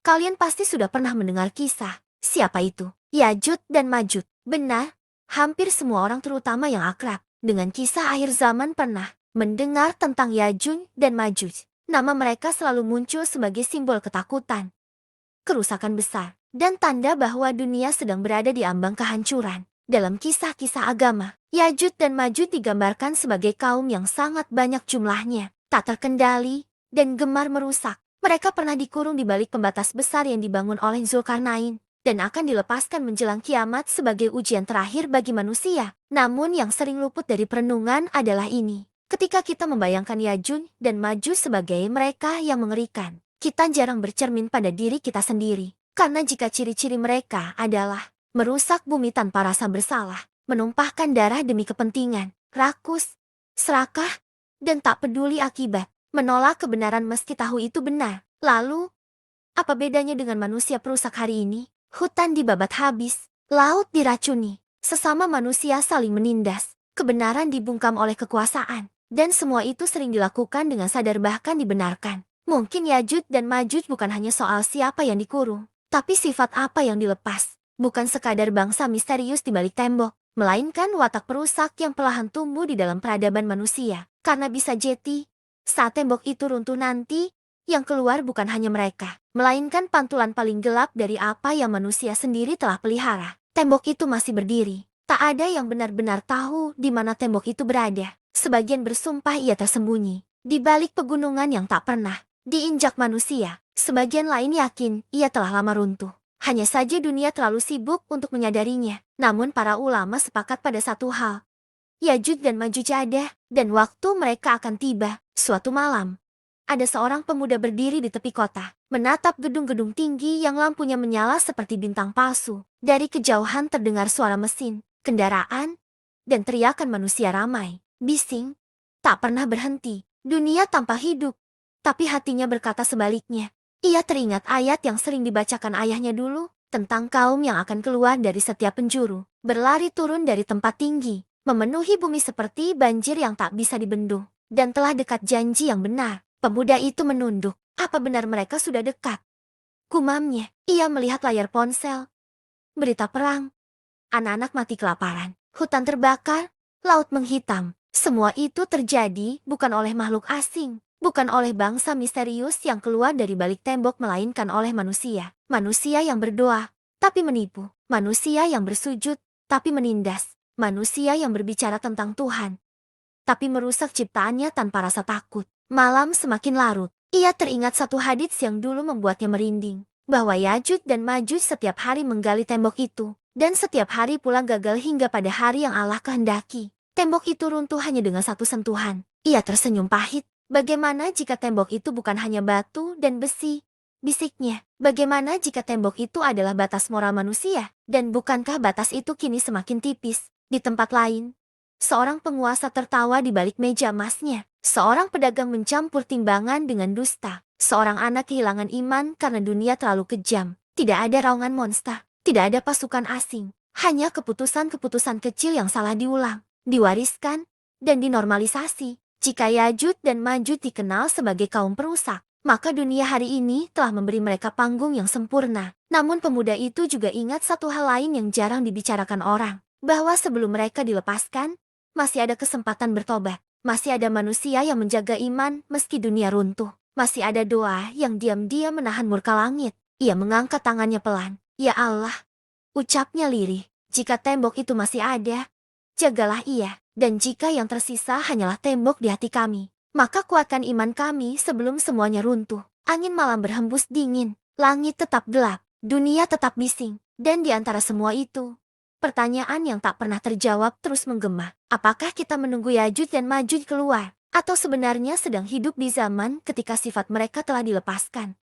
Kalian pasti sudah pernah mendengar kisah. Siapa itu? Yajud dan Majud. Benar, hampir semua orang terutama yang akrab dengan kisah akhir zaman pernah mendengar tentang Yajud dan Majud. Nama mereka selalu muncul sebagai simbol ketakutan, kerusakan besar, dan tanda bahwa dunia sedang berada di ambang kehancuran. Dalam kisah-kisah agama, Yajud dan Majud digambarkan sebagai kaum yang sangat banyak jumlahnya, tak terkendali, dan gemar merusak. Mereka pernah dikurung di balik pembatas besar yang dibangun oleh Zulkarnain, dan akan dilepaskan menjelang kiamat sebagai ujian terakhir bagi manusia. Namun yang sering luput dari perenungan adalah ini. Ketika kita membayangkan Yajud dan Majud sebagai mereka yang mengerikan, kita jarang bercermin pada diri kita sendiri. Karena jika ciri-ciri mereka adalah merusak bumi tanpa rasa bersalah, menumpahkan darah demi kepentingan, rakus, serakah, dan tak peduli akibat, menolak kebenaran meski tahu itu benar. Lalu, apa bedanya dengan manusia perusak hari ini? Hutan dibabat habis, laut diracuni, sesama manusia saling menindas, kebenaran dibungkam oleh kekuasaan, dan semua itu sering dilakukan dengan sadar bahkan dibenarkan. Mungkin Yajud dan Majud bukan hanya soal siapa yang dikurung, tapi sifat apa yang dilepas. Bukan sekadar bangsa misterius di balik tembok, melainkan watak perusak yang perlahan tumbuh di dalam peradaban manusia. Karena bisa jadi, saat tembok itu runtuh nanti, yang keluar bukan hanya mereka, melainkan pantulan paling gelap dari apa yang manusia sendiri telah pelihara. Tembok itu masih berdiri. Tak ada yang benar-benar tahu di mana tembok itu berada. Sebagian bersumpah ia tersembunyi di balik pegunungan yang tak pernah diinjak manusia. Sebagian lain yakin ia telah lama runtuh. Hanya saja dunia terlalu sibuk untuk menyadarinya. Namun para ulama sepakat pada satu hal. Yajud dan Majuj ada, dan waktu mereka akan tiba. Suatu malam, ada seorang pemuda berdiri di tepi kota, menatap gedung-gedung tinggi yang lampunya menyala seperti bintang palsu. Dari kejauhan terdengar suara mesin, kendaraan, dan teriakan manusia ramai, bising, tak pernah berhenti. Dunia tanpa hidup, tapi hatinya berkata sebaliknya. Ia teringat ayat yang sering dibacakan ayahnya dulu, tentang kaum yang akan keluar dari setiap penjuru, berlari turun dari tempat tinggi, memenuhi bumi seperti banjir yang tak bisa dibendung, dan telah dekat janji yang benar. Pemuda itu menunduk. Apa benar mereka sudah dekat? Gumamnya, ia melihat layar ponsel. Berita perang. Anak-anak mati kelaparan. Hutan terbakar. Laut menghitam. Semua itu terjadi bukan oleh makhluk asing. Bukan oleh bangsa misterius yang keluar dari balik tembok, melainkan oleh manusia. Manusia yang berdoa, tapi menipu. Manusia yang bersujud, tapi menindas. Manusia yang berbicara tentang Tuhan, tapi merusak ciptaannya tanpa rasa takut. Malam semakin larut. Ia teringat satu hadits yang dulu membuatnya merinding. Bahwa Yajud dan Majuj setiap hari menggali tembok itu. Dan setiap hari pula gagal hingga pada hari yang Allah kehendaki. Tembok itu runtuh hanya dengan satu sentuhan. Ia tersenyum pahit. Bagaimana jika tembok itu bukan hanya batu dan besi? Bisiknya. Bagaimana jika tembok itu adalah batas moral manusia? Dan bukankah batas itu kini semakin tipis? Di tempat lain, seorang penguasa tertawa di balik meja emasnya. Seorang pedagang mencampur timbangan dengan dusta. Seorang anak kehilangan iman karena dunia terlalu kejam. Tidak ada raungan monster. Tidak ada pasukan asing. Hanya keputusan-keputusan kecil yang salah diulang, diwariskan, dan dinormalisasi. Jika Yajud dan Majud dikenal sebagai kaum perusak, maka dunia hari ini telah memberi mereka panggung yang sempurna. Namun pemuda itu juga ingat satu hal lain yang jarang dibicarakan orang. Bahwa sebelum mereka dilepaskan, masih ada kesempatan bertobat. Masih ada manusia yang menjaga iman meski dunia runtuh. Masih ada doa yang diam-diam menahan murka langit. Ia mengangkat tangannya pelan. Ya Allah, ucapnya lirih. Jika tembok itu masih ada, jagalah ia. Dan jika yang tersisa hanyalah tembok di hati kami, maka kuatkan iman kami sebelum semuanya runtuh. Angin malam berhembus dingin. Langit tetap gelap. Dunia tetap bising. Dan di antara semua itu, pertanyaan yang tak pernah terjawab terus menggema. Apakah kita menunggu Yajud dan Majuj keluar? Atau sebenarnya sedang hidup di zaman ketika sifat mereka telah dilepaskan?